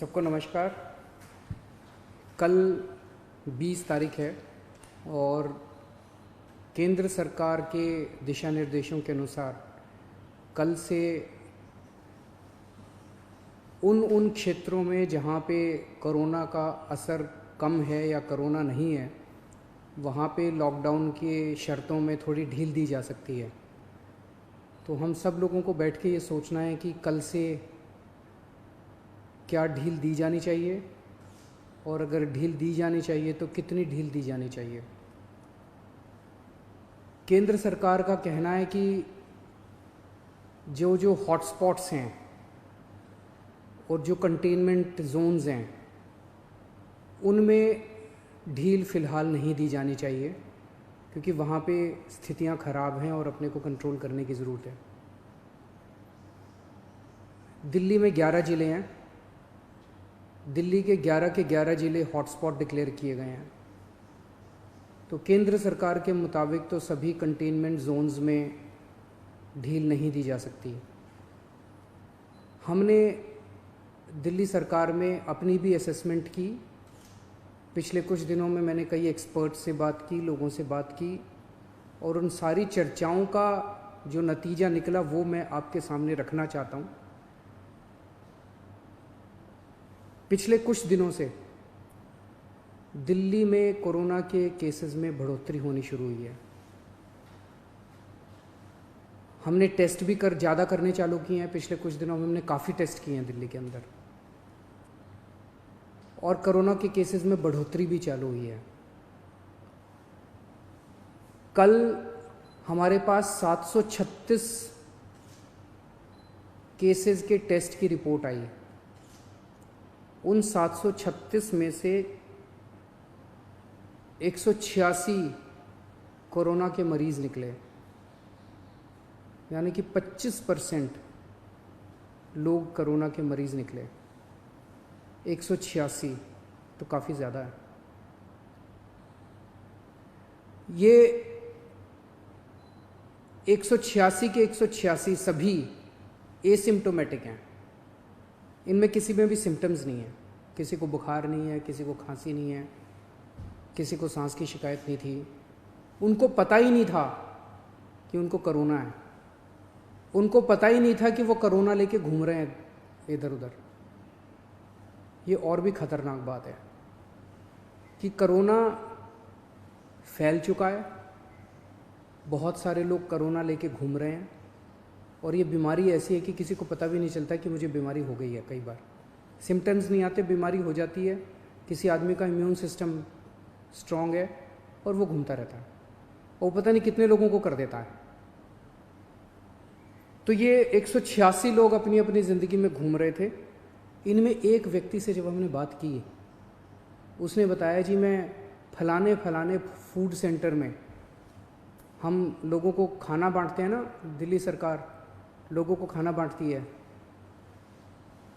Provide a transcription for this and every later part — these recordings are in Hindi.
सबको नमस्कार। कल 20 तारीख है और केंद्र सरकार के दिशा निर्देशों के अनुसार कल से उन क्षेत्रों में जहाँ पे कोरोना का असर कम है या कोरोना नहीं है, वहाँ पे लॉकडाउन के शर्तों में थोड़ी ढील दी जा सकती है। तो हम सब लोगों को बैठ के ये सोचना है कि कल से क्या ढील दी जानी चाहिए और अगर ढील दी जानी चाहिए तो कितनी ढील दी जानी चाहिए। केंद्र सरकार का कहना है कि जो हॉटस्पॉट्स हैं और जो कंटेनमेंट जोन्स हैं उनमें ढील फ़िलहाल नहीं दी जानी चाहिए, क्योंकि वहाँ पे स्थितियाँ ख़राब हैं और अपने को कंट्रोल करने की ज़रूरत है। दिल्ली में 11 ज़िले हैं। दिल्ली के 11 ज़िले हॉटस्पॉट डिक्लेयर किए गए हैं। तो केंद्र सरकार के मुताबिक तो सभी कंटेनमेंट जोन्स में ढील नहीं दी जा सकती। हमने दिल्ली सरकार में अपनी भी असेसमेंट की। पिछले कुछ दिनों में मैंने कई एक्सपर्ट से बात की, लोगों से बात की, और उन सारी चर्चाओं का जो नतीजा निकला वो मैं आपके सामने रखना चाहता हूँ। पिछले कुछ दिनों से दिल्ली में कोरोना के केसेस में बढ़ोतरी होनी शुरू हुई है। हमने टेस्ट भी ज़्यादा करने चालू किए हैं। पिछले कुछ दिनों में हमने काफ़ी टेस्ट किए हैं दिल्ली के अंदर, और कोरोना के केसेस में बढ़ोतरी भी चालू हुई है। कल हमारे पास 736 केसेस के टेस्ट की रिपोर्ट आई। उन 736 में से 186 कोरोना के मरीज़ निकले, यानी कि 25% लोग कोरोना के मरीज़ निकले। 186 तो काफ़ी ज़्यादा है। ये 186 के 186 सभी एसिम्प्टोमेटिक हैं। इनमें किसी में भी सिम्टम्स नहीं है। किसी को बुखार नहीं है, किसी को खांसी नहीं है, किसी को सांस की शिकायत नहीं थी। उनको पता ही नहीं था कि उनको कोरोना है। उनको पता ही नहीं था कि वो कोरोना लेके घूम रहे हैं इधर उधर। ये और भी ख़तरनाक बात है कि कोरोना फैल चुका है। बहुत सारे लोग कोरोना लेके घूम रहे हैं, और ये बीमारी ऐसी है कि किसी को पता भी नहीं चलता कि मुझे बीमारी हो गई है। कई बार सिम्टम्स नहीं आते, बीमारी हो जाती है। किसी आदमी का इम्यून सिस्टम स्ट्रांग है और वो घूमता रहता है, और पता नहीं कितने लोगों को कर देता है। तो ये 186 लोग अपनी अपनी ज़िंदगी में घूम रहे थे। इनमें एक व्यक्ति से जब हमने बात की, उसने बताया जी मैं फलाने फूड सेंटर में, हम लोगों को खाना बांटते हैं ना, दिल्ली सरकार लोगों को खाना बांटती है,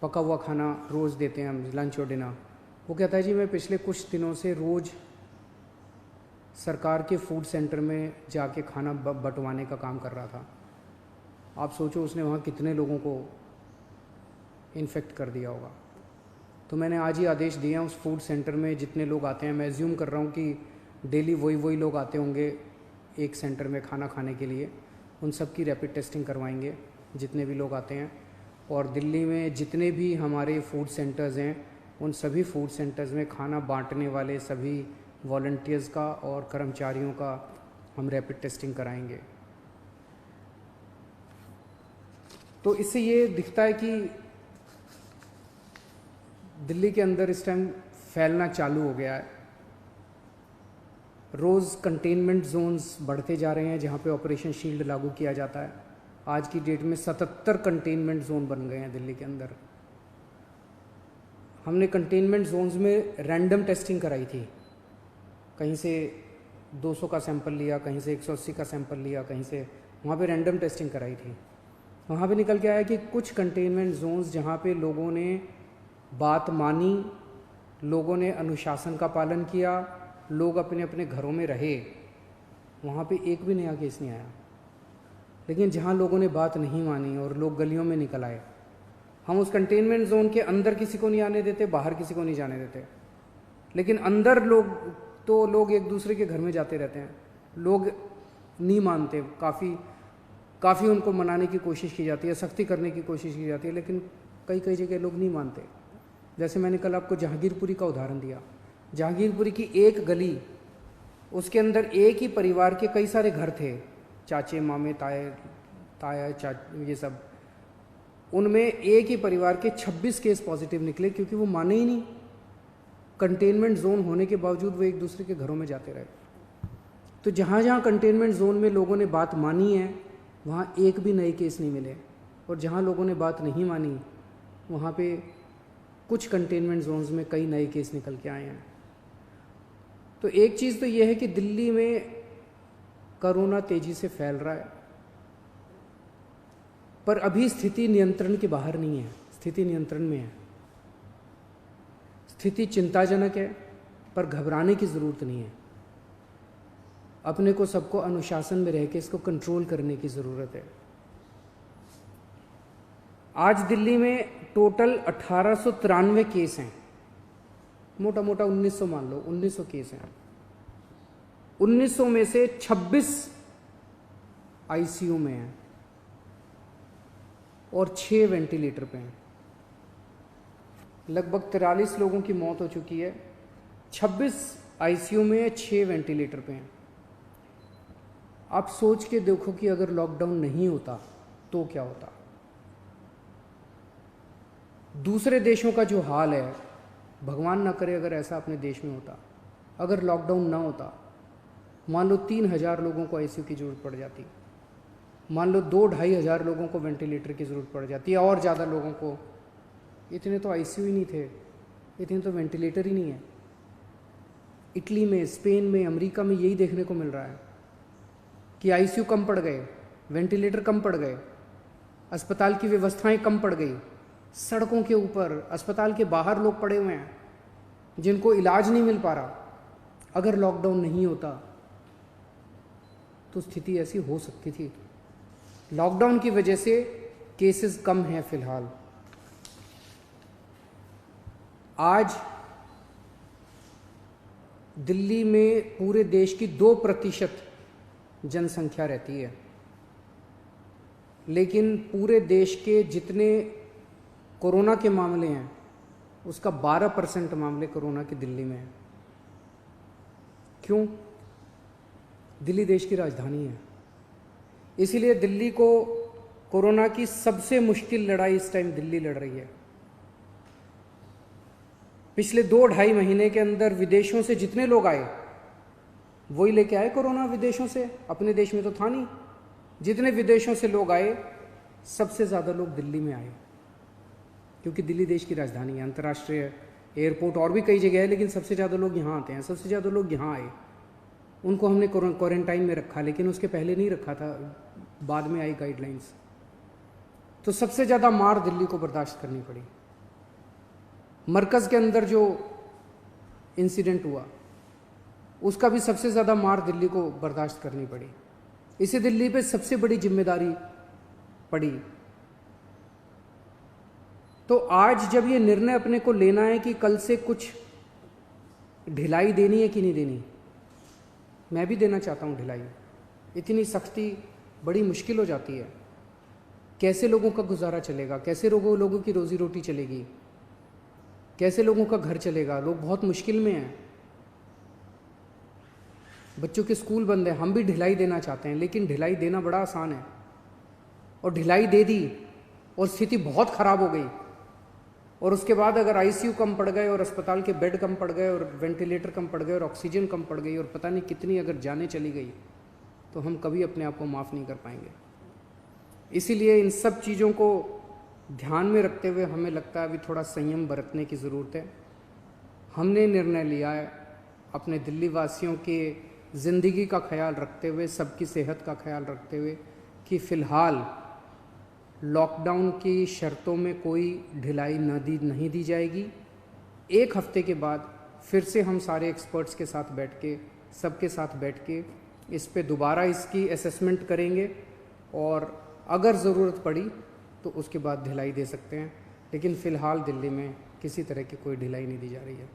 पका हुआ खाना रोज़ देते हैं हम, लंच और डिनर। वो कहता है जी मैं पिछले कुछ दिनों से रोज़ सरकार के फूड सेंटर में जाके खाना बंटवाने का काम कर रहा था। आप सोचो उसने वहाँ कितने लोगों को इन्फेक्ट कर दिया होगा। तो मैंने आज ही आदेश दिए हैं उस फूड सेंटर में जितने लोग आते हैं, मैं एज्यूम कर रहा हूँ कि डेली वही लोग आते होंगे एक सेंटर में खाना खाने के लिए, उन सब की रैपिड टेस्टिंग करवाएंगे जितने भी लोग आते हैं। और दिल्ली में जितने भी हमारे फूड सेंटर्स हैं, उन सभी फूड सेंटर्स में खाना बांटने वाले सभी वॉलंटियर्स का और कर्मचारियों का हम रैपिड टेस्टिंग कराएंगे। तो इससे ये दिखता है कि दिल्ली के अंदर इस टाइम फैलना चालू हो गया है। रोज़ कंटेनमेंट जोन्स बढ़ते जा रहे हैं जहाँ पे ऑपरेशन शील्ड लागू किया जाता है। आज की डेट में 77 कंटेनमेंट जोन बन गए हैं दिल्ली के अंदर। हमने कंटेनमेंट जोन्स में रैंडम टेस्टिंग कराई थी। कहीं से 200 का सैंपल लिया, कहीं से 180 का सैंपल लिया, कहीं से, वहाँ पे रैंडम टेस्टिंग कराई थी। वहाँ पे निकल के आया कि कुछ कंटेनमेंट जोन्स जहाँ पे लोगों ने बात मानी, लोगों ने अनुशासन का पालन किया, लोग अपने अपने घरों में रहे, वहाँ पे एक भी नया केस नहीं आया। लेकिन जहाँ लोगों ने बात नहीं मानी और लोग गलियों में निकल आए, हम उस कंटेनमेंट जोन के अंदर किसी को नहीं आने देते, बाहर किसी को नहीं जाने देते, लेकिन अंदर लोग एक दूसरे के घर में जाते रहते हैं। लोग नहीं मानते, काफ़ी उनको मनाने की कोशिश की जाती है, सख्ती करने की कोशिश की जाती है, लेकिन कई जगह लोग नहीं मानते। जैसे मैंने कल आपको जहांगीरपुरी का उदाहरण दिया। जहांगीरपुरी की एक गली, उसके अंदर एक ही परिवार के कई सारे घर थे, चाचे मामे ताया ये सब, उनमें एक ही परिवार के 26 केस पॉजिटिव निकले, क्योंकि वो माने ही नहीं। कंटेनमेंट जोन होने के बावजूद वो एक दूसरे के घरों में जाते रहे। तो जहाँ जहाँ कंटेनमेंट जोन में लोगों ने बात मानी है, वहाँ एक भी नए केस नहीं मिले, और जहाँ लोगों ने बात नहीं मानी, वहाँ पे कुछ कंटेनमेंट जोन्स में कई नए केस निकल के आए हैं। तो एक चीज़ तो ये है कि दिल्ली में कोरोना तेजी से फैल रहा है, पर अभी स्थिति नियंत्रण के बाहर नहीं है, स्थिति नियंत्रण में है। स्थिति चिंताजनक है, पर घबराने की ज़रूरत नहीं है। अपने को सबको अनुशासन में रह के इसको कंट्रोल करने की ज़रूरत है। आज दिल्ली में टोटल 1893 केस हैं, मोटा मोटा 1900 मान लो, 1900 केस हैं। 1900 में से 26 आईसीयू में हैं और 6 वेंटिलेटर पे हैं। लगभग 43 लोगों की मौत हो चुकी है। 26 आईसीयू में है, 6 वेंटिलेटर पे हैं। आप सोच के देखो कि अगर लॉकडाउन नहीं होता तो क्या होता। दूसरे देशों का जो हाल है, भगवान ना करे अगर ऐसा अपने देश में होता, अगर लॉकडाउन ना होता, मान लो 3000 लोगों को आईसीयू की ज़रूरत पड़ जाती, मान लो 2-2.5 हज़ार लोगों को वेंटिलेटर की ज़रूरत पड़ जाती है, और ज़्यादा लोगों को। इतने तो आईसीयू ही नहीं थे, इतने तो वेंटिलेटर ही नहीं है। इटली में, स्पेन में, अमेरिका में यही देखने को मिल रहा है कि आईसीयू कम पड़ गए, वेंटिलेटर कम पड़ गए, अस्पताल की व्यवस्थाएं कम पड़ गई। सड़कों के ऊपर, अस्पताल के बाहर लोग पड़े हुए हैं जिनको इलाज नहीं मिल पा रहा। अगर लॉकडाउन नहीं होता तो स्थिति ऐसी हो सकती थी। लॉकडाउन की वजह से केसेस कम हैं फिलहाल। आज दिल्ली में पूरे देश की 2% जनसंख्या रहती है, लेकिन पूरे देश के जितने कोरोना के मामले हैं उसका 12% मामले कोरोना के दिल्ली में हैं। क्यों? दिल्ली देश की राजधानी है, इसीलिए दिल्ली को कोरोना की सबसे मुश्किल लड़ाई इस टाइम दिल्ली लड़ रही है। पिछले 2-2.5 महीने के अंदर विदेशों से जितने लोग आए वही लेके आए कोरोना विदेशों से, अपने देश में तो था नहीं। जितने विदेशों से लोग आए, सबसे ज़्यादा लोग दिल्ली में आए, क्योंकि दिल्ली देश की राजधानी है, अंतर्राष्ट्रीय एयरपोर्ट और भी कई जगह है, लेकिन सबसे ज़्यादा लोग यहाँ आते हैं। सबसे ज़्यादा लोग यहाँ आए, उनको हमने क्वारंटाइन में रखा, लेकिन उसके पहले नहीं रखा था, बाद में आई गाइडलाइंस। तो सबसे ज़्यादा मार दिल्ली को बर्दाश्त करनी पड़ी। मरकज़ के अंदर जो इंसिडेंट हुआ उसका भी सबसे ज़्यादा मार दिल्ली को बर्दाश्त करनी पड़ी। इसे दिल्ली पे सबसे बड़ी जिम्मेदारी पड़ी। तो आज जब ये निर्णय अपने को लेना है कि कल से कुछ ढिलाई देनी है कि नहीं देनी, मैं भी देना चाहता हूँ ढिलाई। इतनी सख्ती बड़ी मुश्किल हो जाती है। कैसे लोगों का गुजारा चलेगा, कैसे लोगों की रोजी रोटी चलेगी, कैसे लोगों का घर चलेगा। लोग बहुत मुश्किल में हैं, बच्चों के स्कूल बंद है। हम भी ढिलाई देना चाहते हैं, लेकिन ढिलाई देना बड़ा आसान है। और ढिलाई दे दी और स्थिति बहुत ख़राब हो गई, और उसके बाद अगर आईसीयू कम पड़ गए और अस्पताल के बेड कम पड़ गए और वेंटिलेटर कम पड़ गए और ऑक्सीजन कम पड़ गई और पता नहीं कितनी अगर जानें चली गई, तो हम कभी अपने आप को माफ़ नहीं कर पाएंगे। इसीलिए इन सब चीज़ों को ध्यान में रखते हुए हमें लगता है अभी थोड़ा संयम बरतने की ज़रूरत है। हमने निर्णय लिया है अपने दिल्ली वासियों के ज़िंदगी का ख्याल रखते हुए, सबकी सेहत का ख्याल रखते हुए, कि फ़िलहाल लॉकडाउन की शर्तों में कोई ढिलाई नहीं दी जाएगी। 1 हफ्ते के बाद फिर से हम सारे एक्सपर्ट्स के साथ बैठ के, सबके साथ बैठ के इस पे दोबारा इसकी असेसमेंट करेंगे, और अगर ज़रूरत पड़ी तो उसके बाद ढिलाई दे सकते हैं। लेकिन फ़िलहाल दिल्ली में किसी तरह की कोई ढिलाई नहीं दी जा रही है।